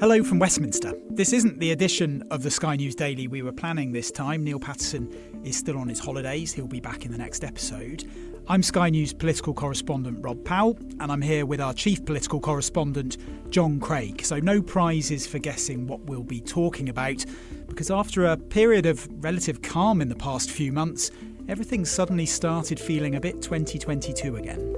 Hello from Westminster. This isn't the edition of the Sky News Daily we were planning this time. Neil Patterson is still on his holidays. He'll be back in the next episode. I'm Sky News political correspondent Rob Powell, and I'm here with our chief political correspondent, Jon Craig. So no prizes for guessing what we'll be talking about, because after a period of relative calm in the past few months, everything suddenly started feeling a bit 2022 again.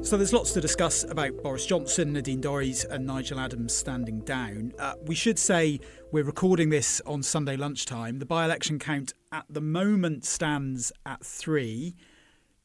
So there's lots to discuss about Boris Johnson, Nadine, Dorries and Nigel Adams standing down. We should say we're recording this on Sunday lunchtime. The by-election count at the moment stands at 3.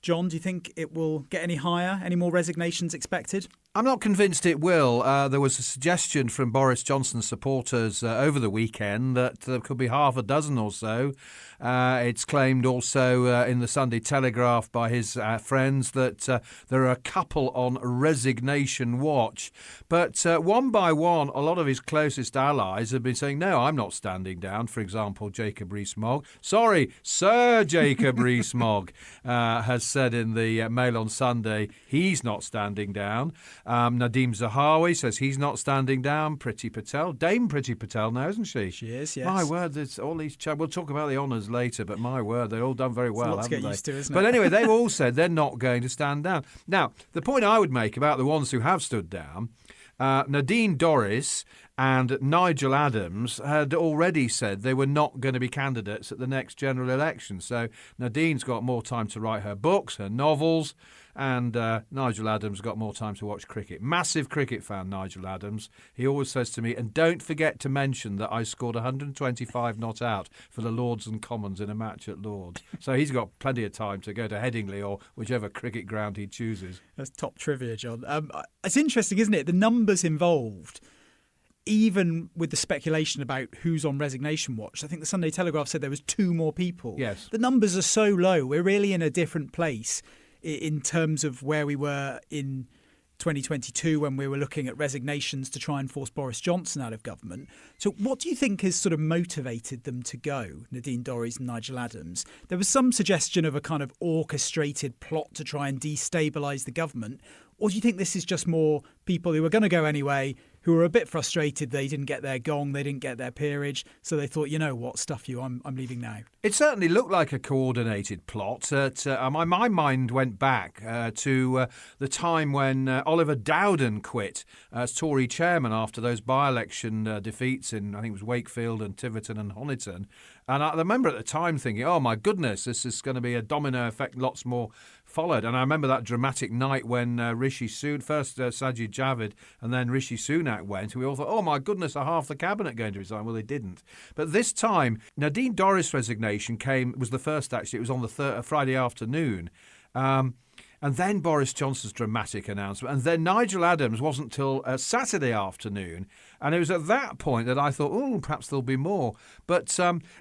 Jon, do you think it will get any higher? Any more resignations expected? I'm not convinced it will. There was a suggestion from Boris Johnson supporters over the weekend that there could be half a dozen or so. It's claimed also in the Sunday Telegraph by his friends that there are a couple on resignation watch. But one by one, a lot of his closest allies have been saying, no, I'm not standing down. For example, Jacob Rees-Mogg. Sorry, Sir Jacob Rees-Mogg has said in the Mail on Sunday he's not standing down. Nadeem Zahawi says he's not standing down. Priti Patel, Dame Priti Patel now, isn't she? She is, yes. My word, there's all these. We'll talk about the honours later, but my word, they've all done very well, haven't they? It's a lot to get used to, isn't it? But anyway, they've all said they're not going to stand down. Now, the point I would make about the ones who have stood down, Nadine, Dorries and Nigel Adams had already said they were not going to be candidates at the next general election. So Nadine's got more time to write her books, her novels, and Nigel Adams got more time to watch cricket. Massive cricket fan, Nigel Adams. He always says to me, and don't forget to mention that I scored 125 not out for the Lords and Commons in a match at Lords. So he's got plenty of time to go to Headingley or whichever cricket ground he chooses. That's top trivia, Jon. It's interesting, isn't it? The numbers involved, even with the speculation about who's on resignation watch. I think the Sunday Telegraph said there was 2 more people. Yes. The numbers are so low. We're really in a different place in terms of where we were in 2022 when we were looking at resignations to try and force Boris Johnson out of government. So what do you think has sort of motivated them to go, Nadine, Dorries and Nigel Adams? There was some suggestion of a kind of orchestrated plot to try and destabilise the government. Or do you think this is just more people who were going to go anyway, who were a bit frustrated they didn't get their gong, they didn't get their peerage, so they thought, you know what, stuff you, I'm leaving now? It certainly looked like a coordinated plot. My mind went back to the time when Oliver Dowden quit as Tory chairman after those by-election defeats in, I think it was Wakefield and Tiverton and Honiton. And I remember at the time thinking, oh my goodness, this is going to be a domino effect, lots more followed. And I remember that dramatic night when Rishi Sunak, first Sajid Javid and then Rishi Sunak went. We all thought, oh my goodness, are half the cabinet going to resign? Well, they didn't. But this time, Nadine Dorries' resignation was the first, actually. It was on the Friday afternoon. And then Boris Johnson's dramatic announcement. And then Nigel Adams wasn't till Saturday afternoon. And it was at that point that I thought, oh, perhaps there'll be more. But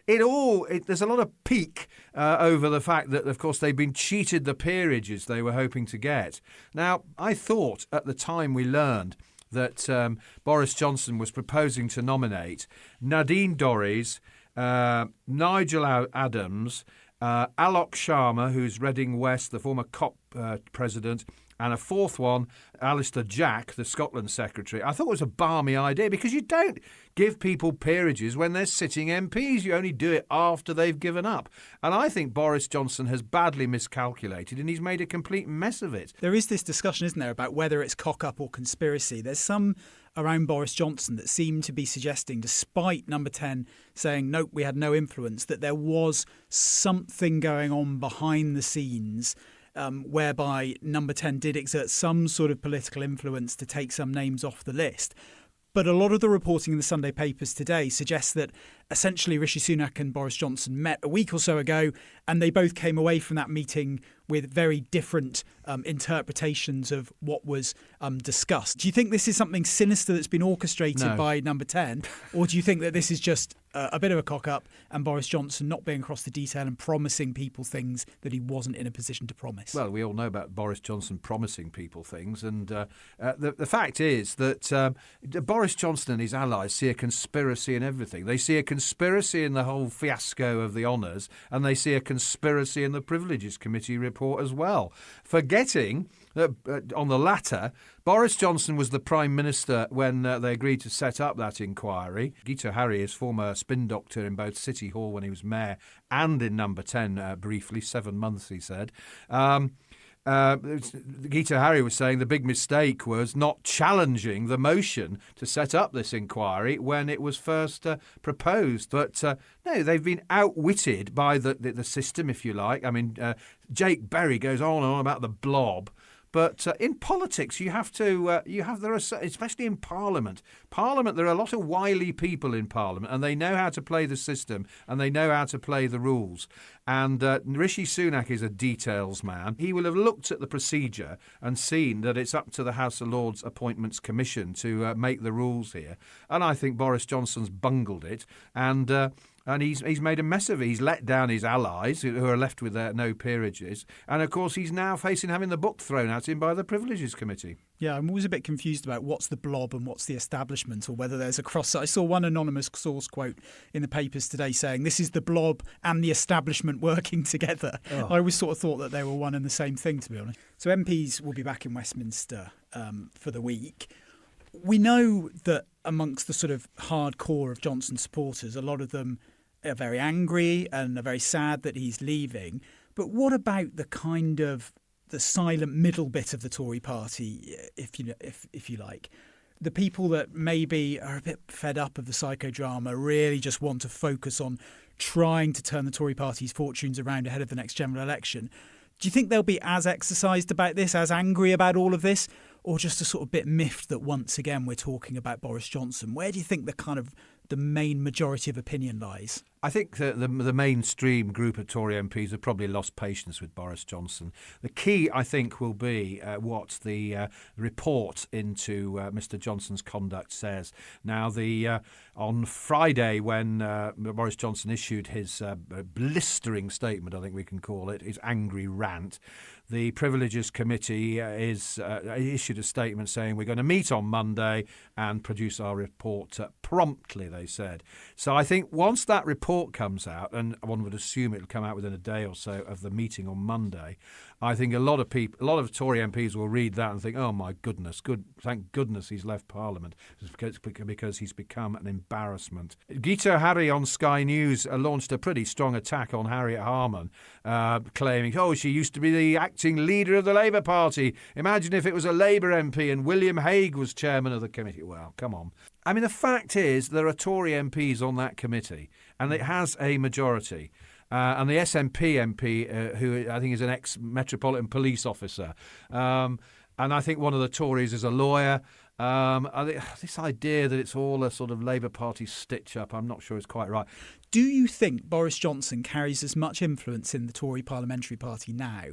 there's a lot of pique over the fact that, of course, they've been cheated the peerages they were hoping to get. Now, I thought at the time we learned that Boris Johnson was proposing to nominate Nadine Dorries, Nigel Adams, Alok Sharma, who's Reading West, the former COP president, and a fourth one, Alistair Jack, the Scotland secretary. I thought it was a balmy idea because you don't give people peerages when they're sitting MPs. You only do it after they've given up. And I think Boris Johnson has badly miscalculated and he's made a complete mess of it. There is this discussion, isn't there, about whether it's cock-up or conspiracy. There's some around Boris Johnson that seem to be suggesting, despite Number 10 saying, nope, we had no influence, that there was something going on behind the scenes whereby Number 10 did exert some sort of political influence to take some names off the list. But a lot of the reporting in the Sunday papers today suggests that essentially Rishi Sunak and Boris Johnson met a week or so ago and they both came away from that meeting with very different interpretations of what was discussed. Do you think this is something sinister that's been orchestrated by Number 10? Or do you think that this is just a bit of a cock-up and Boris Johnson not being across the detail and promising people things that he wasn't in a position to promise? Well, we all know about Boris Johnson promising people things. And the fact is that Boris Johnson and his allies see a conspiracy in everything. They see a conspiracy in the whole fiasco of the honours, and they see a conspiracy in the Privileges Committee report as well. Forgetting that on the latter, Boris Johnson was the Prime Minister when they agreed to set up that inquiry. Gito Harry, his former spin doctor in both City Hall when he was mayor and in Number 10 briefly, 7 months, he said. Gito Harry was saying the big mistake was not challenging the motion to set up this inquiry when it was first proposed. But no, they've been outwitted by the system, if you like. I mean, Jake Berry goes on and on about the blob. But in politics, there are, especially in Parliament, there are a lot of wily people in Parliament, and they know how to play the system and they know how to play the rules. And Rishi Sunak is a details man. He will have looked at the procedure and seen that it's up to the House of Lords Appointments Commission to make the rules here. And I think Boris Johnson's bungled it. And he's made a mess of it. He's let down his allies who are left with no peerages. And, of course, he's now facing having the book thrown at him by the Privileges Committee. Yeah, I'm always a bit confused about what's the blob and what's the establishment, or whether there's a cross. I saw one anonymous source quote in the papers today saying this is the blob and the establishment working together. Oh. I always sort of thought that they were one and the same thing, to be honest. So MPs will be back in Westminster for the week. We know that amongst the sort of hardcore of Johnson supporters, a lot of them are very angry and are very sad that he's leaving. But what about the kind of the silent middle bit of the Tory party, if you like? The people that maybe are a bit fed up of the psychodrama, really just want to focus on trying to turn the Tory party's fortunes around ahead of the next general election. Do you think they'll be as exercised about this, as angry about all of this, or just a sort of bit miffed that once again we're talking about Boris Johnson? Where do you think the main majority of opinion lies? I think that the mainstream group of Tory MPs have probably lost patience with Boris Johnson. The key, I think, will be what the report into Mr Johnson's conduct says. Now, on Friday, when Boris Johnson issued his blistering statement, I think we can call it, his angry rant, the Privileges Committee issued a statement saying we're going to meet on Monday and produce our report promptly, they said. So I think once that report comes out, and one would assume it'll come out within a day or so of the meeting on Monday, I think a lot of Tory MPs will read that and think, oh my goodness, thank goodness he's left Parliament, because he's become an embarrassment. Gito Harry on Sky News launched a pretty strong attack on Harriet Harman, claiming, oh, she used to be the acting leader of the Labour Party. Imagine if it was a Labour MP and William Hague was chairman of the committee. Well, come on. I mean, the fact is there are Tory MPs on that committee, and it has a majority. And the SNP MP, who I think is an ex-Metropolitan Police officer, and I think one of the Tories is a lawyer. This idea that it's all a sort of Labour Party stitch-up, I'm not sure is quite right. Do you think Boris Johnson carries as much influence in the Tory parliamentary party now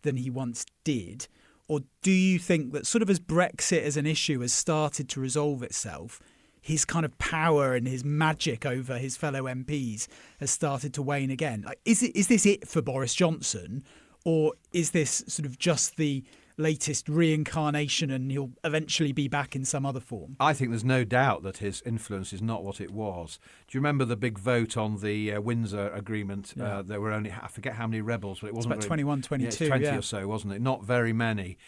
than he once did? Or do you think that sort of as Brexit as an issue has started to resolve itself, his kind of power and his magic over his fellow MPs has started to wane again? Like, is this it for Boris Johnson, or is this sort of just the latest reincarnation and he'll eventually be back in some other form? I think there's no doubt that his influence is not what it was. Do you remember the big vote on the Windsor Agreement? Yeah. There were only, I forget how many rebels, but it wasn't about 21, 22. 20 or so, wasn't it? Not very many.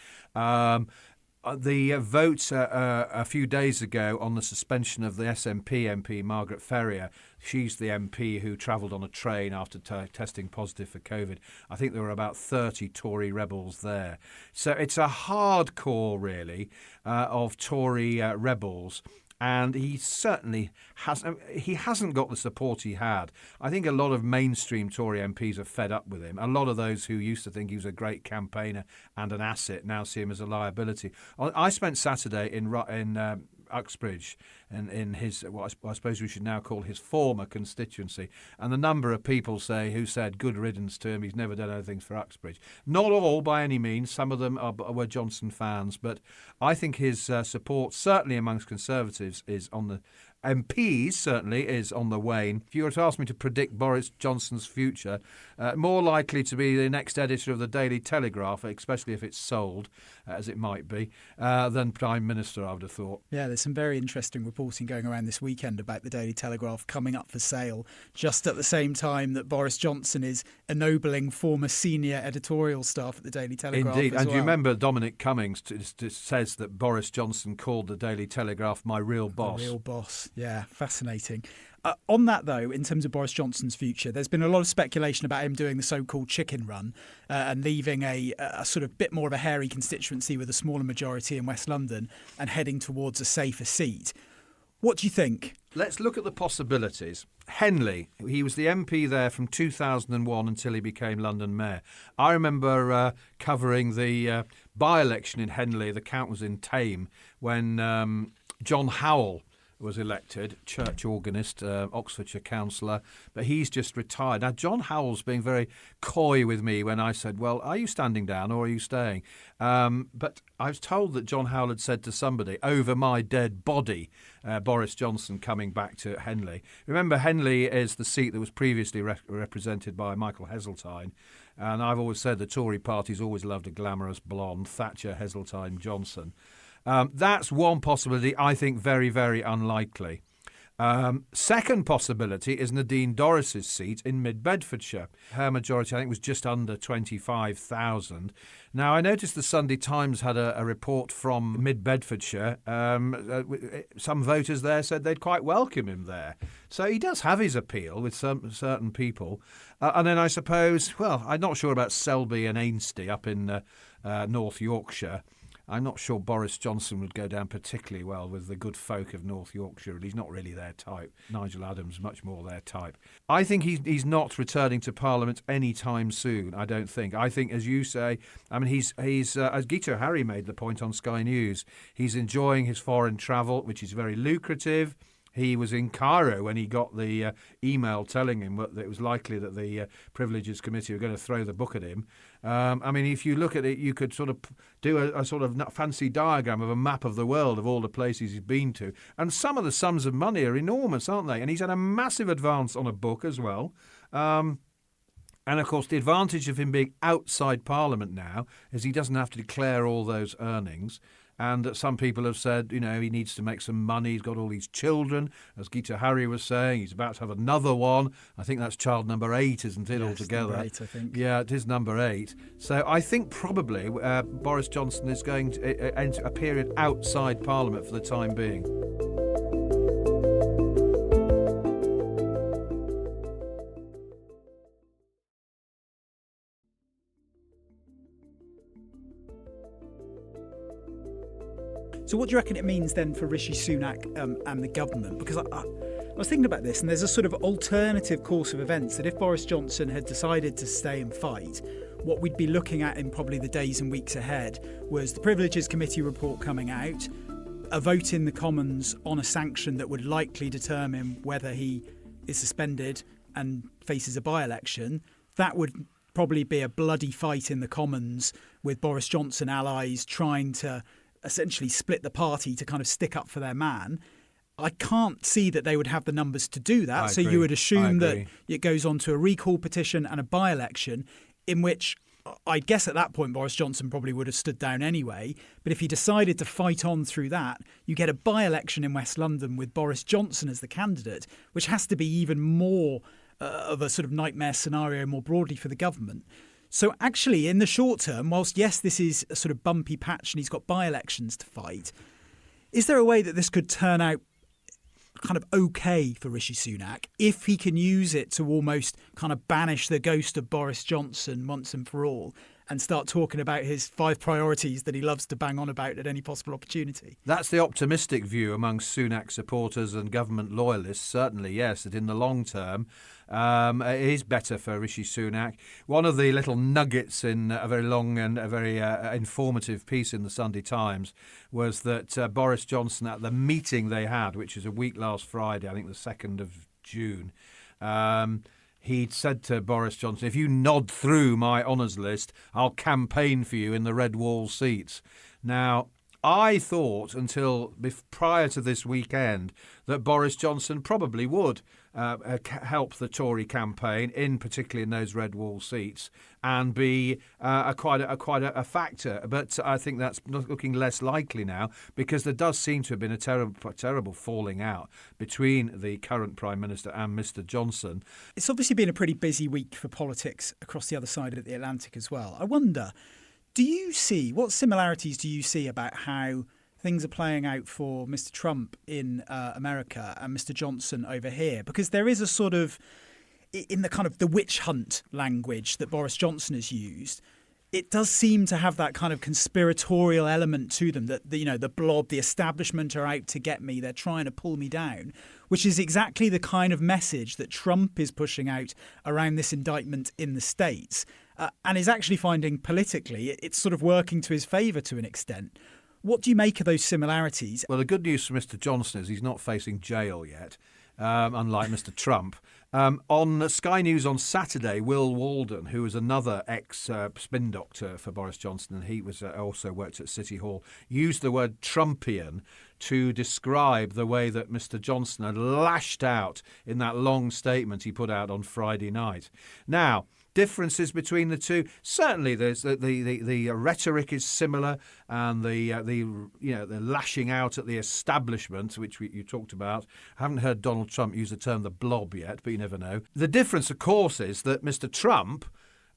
The vote a few days ago on the suspension of the SNP MP, Margaret Ferrier, she's the MP who travelled on a train after testing positive for COVID. I think there were about 30 Tory rebels there. So it's a hardcore, really, of Tory rebels. And he certainly hasn't got the support he had. I think a lot of mainstream Tory MPs are fed up with him. A lot of those who used to think he was a great campaigner and an asset now see him as a liability. I spent Saturday in Uxbridge in his, what I suppose we should now call his former constituency, and the number of people who said good riddance to him, he's never done anything for Uxbridge. Not all by any means, some of them were Johnson fans, but I think his support, certainly amongst Conservatives, is on MPs certainly is on the wane. If you were to ask me to predict Boris Johnson's future, more likely to be the next editor of the Daily Telegraph, especially if it's sold, as it might be, than Prime Minister, I would have thought. Yeah, there's some very interesting reporting going around this weekend about the Daily Telegraph coming up for sale, just at the same time that Boris Johnson is ennobling former senior editorial staff at the Daily Telegraph. Indeed, as and well. you remember Dominic Cummings says that Boris Johnson called the Daily Telegraph my real boss. The real boss, yeah, fascinating. On that, though, in terms of Boris Johnson's future, there's been a lot of speculation about him doing the so-called chicken run and leaving a sort of bit more of a hairy constituency with a smaller majority in West London and heading towards a safer seat. What do you think? Let's look at the possibilities. Henley, he was the MP there from 2001 until he became London Mayor. I remember covering the by-election in Henley, the count was in Thame, when John Howell was elected, church organist, Oxfordshire councillor, but he's just retired. Now, John Howell's being very coy with me when I said, well, are you standing down or are you staying? But I was told that John Howell had said to somebody, over my dead body, Boris Johnson coming back to Henley. Remember, Henley is the seat that was previously represented by Michael Heseltine. And I've always said the Tory party's always loved a glamorous blonde, Thatcher, Heseltine, Johnson. That's one possibility, I think very, very unlikely. Second possibility is Nadine Dorries' seat in Mid-Bedfordshire. Her majority, I think, was just under 25,000. Now, I noticed the Sunday Times had a report from Mid-Bedfordshire. Some voters there said they'd quite welcome him there. So he does have his appeal with some certain people. And then I suppose, well, I'm not sure about Selby and Ainsty up in North Yorkshire. I'm not sure Boris Johnson would go down particularly well with the good folk of North Yorkshire. He's not really their type. Nigel Adams, much more their type. I think he's not returning to Parliament any time soon, I don't think. I think, as you say, I mean, he's as Guito Harry made the point on Sky News, he's enjoying his foreign travel, which is very lucrative. He was in Cairo when he got the email telling him that it was likely that the Privileges Committee were going to throw the book at him. I mean, if you look at it, you could sort of do a sort of fancy diagram of a map of the world of all the places he's been to. And some of the sums of money are enormous, aren't they? And he's had a massive advance on a book as well. And, of course, the advantage of him being outside Parliament now is he doesn't have to declare all those earnings. And some people have said, you know, he needs to make some money. He's got all these children. As Guito Harry was saying, he's about to have another one. I think that's child number 8, isn't it, yes, altogether? Number 8, I think. Yeah, it is number 8. So I think probably Boris Johnson is going to enter a period outside Parliament for the time being. So what do you reckon it means then for Rishi Sunak and the government? Because I was thinking about this, and there's a sort of alternative course of events that if Boris Johnson had decided to stay and fight, what we'd be looking at in probably the days and weeks ahead was the Privileges Committee report coming out, a vote in the Commons on a sanction that would likely determine whether he is suspended and faces a by-election. That would probably be a bloody fight in the Commons with Boris Johnson allies trying to essentially split the party to kind of stick up for their man. I can't see that they would have the numbers to do that. So you would assume that it goes on to a recall petition and a by-election, in which I guess at that point Boris Johnson probably would have stood down anyway. But if he decided to fight on through that, you get a by-election in West London with Boris Johnson as the candidate, which has to be even more of a sort of nightmare scenario more broadly for the government. So actually, in the short term, whilst, yes, this is a sort of bumpy patch and he's got by-elections to fight, is there a way that this could turn out kind of okay for Rishi Sunak if he can use it to almost kind of banish the ghost of Boris Johnson once and for all and start talking about his 5 priorities that he loves to bang on about at any possible opportunity? That's the optimistic view among Sunak supporters and government loyalists, certainly, yes, that in the long term it is better for Rishi Sunak. One of the little nuggets in a very long and a very informative piece in the Sunday Times was that Boris Johnson, at the meeting they had, which was a week last Friday, I think the 2nd of June, he'd said to Boris Johnson, if you nod through my honours list, I'll campaign for you in the red wall seats. Now, I thought until prior to this weekend that Boris Johnson probably would help the Tory campaign, particularly in those red wall seats, and be quite a factor. But I think that's looking less likely now, because there does seem to have been a terrible falling out between the current Prime Minister and Mr Johnson. It's obviously been a pretty busy week for politics across the other side of the Atlantic as well. I wonder, what similarities do you see about how things are playing out for Mr Trump in America and Mr Johnson over here? Because there is a sort of, in the kind of the witch hunt language that Boris Johnson has used, it does seem to have that kind of conspiratorial element to them, that the blob, the establishment are out to get me, they're trying to pull me down, which is exactly the kind of message that Trump is pushing out around this indictment in the States. And is actually finding politically it's sort of working to his favour to an extent. What do you make of those similarities? Well, the good news for Mr Johnson is he's not facing jail yet, unlike Mr Trump. On Sky News on Saturday, Will Walden, who was another ex-spin doctor for Boris Johnson, and he was also worked at City Hall, used the word Trumpian to describe the way that Mr Johnson had lashed out in that long statement he put out on Friday night. Now, differences between the two, certainly there's the rhetoric is similar, and the lashing out at the establishment, which you talked about. I haven't heard Donald Trump use the term the blob yet, but you never know. The difference, of course, is that Mr Trump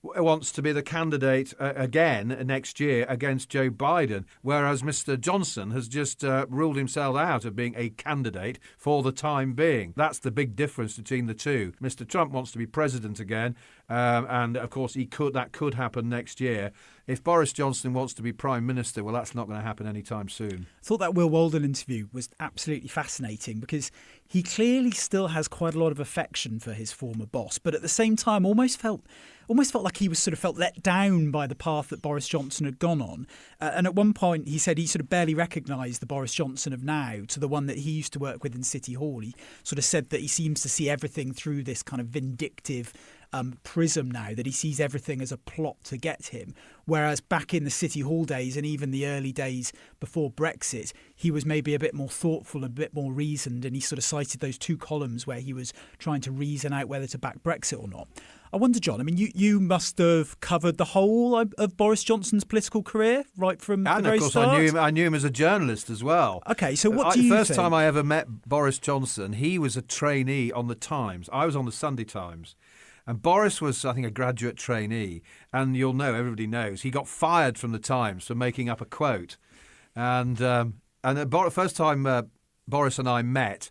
wants to be the candidate again next year against Joe Biden, whereas Mr Johnson has just ruled himself out of being a candidate for the time being. That's the big difference between the two. Mr Trump wants to be president again, and of course that could happen next year. If Boris Johnson wants to be Prime Minister, well, that's not going to happen anytime soon. I thought that Will Walden interview was absolutely fascinating, because he clearly still has quite a lot of affection for his former boss, but at the same time almost felt like he was felt let down by the path that Boris Johnson had gone on. And at one point he said he sort of barely recognised the Boris Johnson of now to the one that he used to work with in City Hall. He sort of said that he seems to see everything through this kind of vindictive prism now, that he sees everything as a plot to get him. Whereas back in the City Hall days, and even the early days before Brexit, he was maybe a bit more thoughtful, a bit more reasoned, and he sort of cited those two columns where he was trying to reason out whether to back Brexit or not. I wonder, John, I mean, you must have covered the whole of Boris Johnson's political career, right from the very start. And of course, I knew him as a journalist as well. OK, so what do you think? The first time I ever met Boris Johnson, he was a trainee on the Times. I was on the Sunday Times. And Boris was, I think, a graduate trainee. And you'll know, everybody knows, he got fired from the Times for making up a quote. And the first time Boris and I met,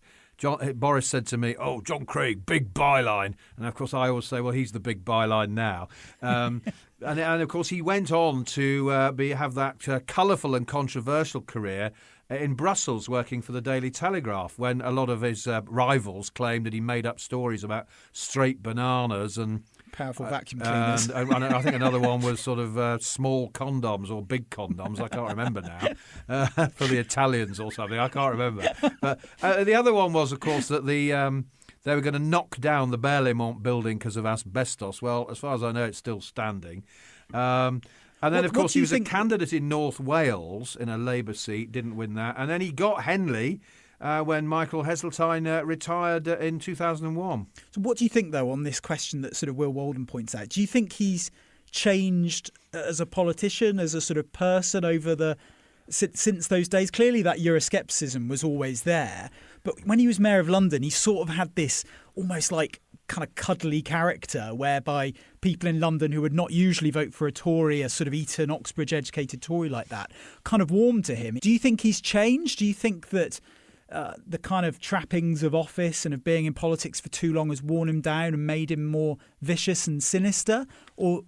Boris said to me, "Oh, Jon Craig, big byline." And of course, I always say, well, he's the big byline now. And of course, he went on to have that colourful and controversial career in Brussels, working for the Daily Telegraph, when a lot of his rivals claimed that he made up stories about straight bananas and powerful vacuum cleaners. And I think another one was sort of small condoms or big condoms. I can't remember now. For the Italians or something. I can't remember. But the other one was, of course, that they were going to knock down the Berlaymont building because of asbestos. Well, as far as I know, it's still standing. And then, of course, he was a candidate in North Wales in a Labour seat, didn't win that. And then he got Henley when Michael Heseltine retired in 2001. So what do you think, though, on this question that sort of Will Walden points out? Do you think he's changed as a politician, as a sort of person since those days? Clearly that Euroscepticism was always there. But when he was Mayor of London, he sort of had this almost like kind of cuddly character whereby people in London who would not usually vote for a Tory, a sort of Eton, Oxbridge educated Tory like that, kind of warmed to him. Do you think he's changed? Do you think that the kind of trappings of office and of being in politics for too long has worn him down and made him more vicious and sinister? Or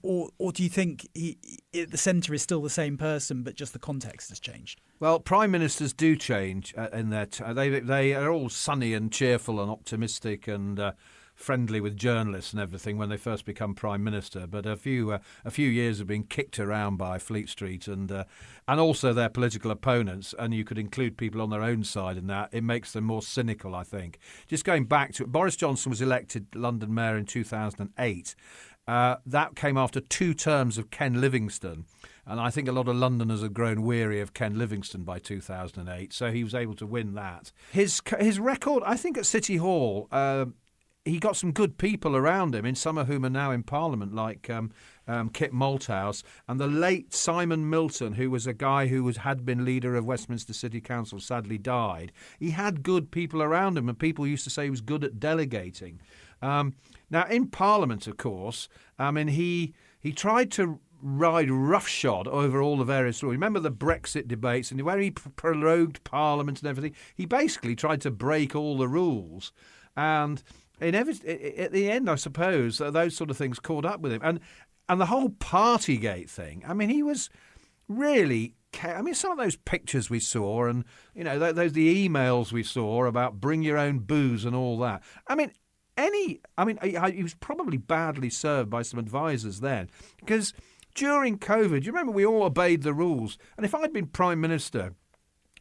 do you think he, at the centre, is still the same person, but just the context has changed? Well, prime ministers do change in that they are all sunny and cheerful and optimistic and friendly with journalists and everything when they first become prime minister, but a few years have been kicked around by Fleet Street and also their political opponents, and you could include people on their own side in that. It makes them more cynical, I think. Just going back to it, Boris Johnson was elected London mayor in 2008, That came after 2 terms of Ken Livingstone. And I think a lot of Londoners had grown weary of Ken Livingstone by 2008, so he was able to win that. His record, I think, at City Hall, he got some good people around him, some of whom are now in Parliament, like Kit Malthouse, and the late Simon Milton, who was a guy who had been leader of Westminster City Council, sadly died. He had good people around him, and people used to say he was good at delegating. Now, in Parliament, of course, he tried to ride roughshod over all the various rules. Remember the Brexit debates and where he prorogued Parliament and everything? He basically tried to break all the rules. And at the end, I suppose, those sort of things caught up with him. And the whole Partygate thing, he was really... some of those pictures we saw and, the emails we saw about bring your own booze and all that. He was probably badly served by some advisors then, because during COVID, you remember we all obeyed the rules. And if I'd been Prime Minister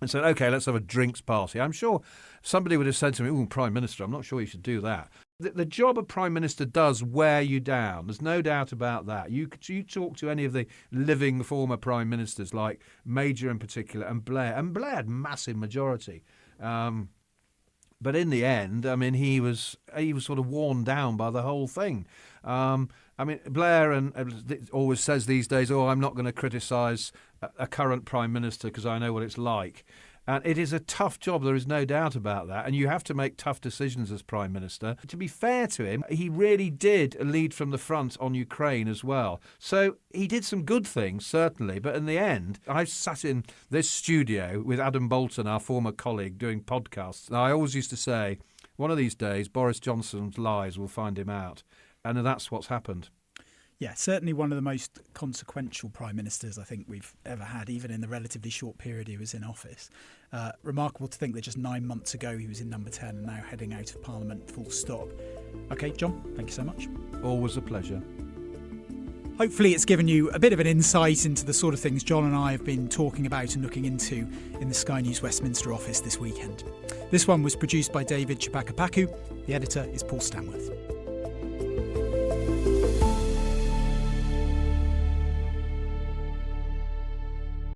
and said, OK, let's have a drinks party, I'm sure somebody would have said to me, "Oh, Prime Minister, I'm not sure you should do that." The job of Prime Minister does wear you down. There's no doubt about that. You talk to any of the living former Prime Ministers, like Major in particular, and Blair had massive majority. But in the end, he was sort of worn down by the whole thing. Blair always says these days, "Oh, I'm not going to criticise a current Prime Minister because I know what it's like." And it is a tough job, there is no doubt about that. And you have to make tough decisions as Prime Minister. To be fair to him, he really did lead from the front on Ukraine as well. So he did some good things, certainly. But in the end, I sat in this studio with Adam Bolton, our former colleague, doing podcasts. And I always used to say, one of these days, Boris Johnson's lies will find him out. And that's what's happened. Yeah, certainly one of the most consequential prime ministers I think we've ever had, even in the relatively short period he was in office. Remarkable to think that just 9 months ago he was in number 10 and now heading out of Parliament full stop. OK, Jon, thank you so much. Always a pleasure. Hopefully it's given you a bit of an insight into the sort of things Jon and I have been talking about and looking into in the Sky News Westminster office this weekend. This one was produced by David Chapakapaku. The editor is Paul Stanworth.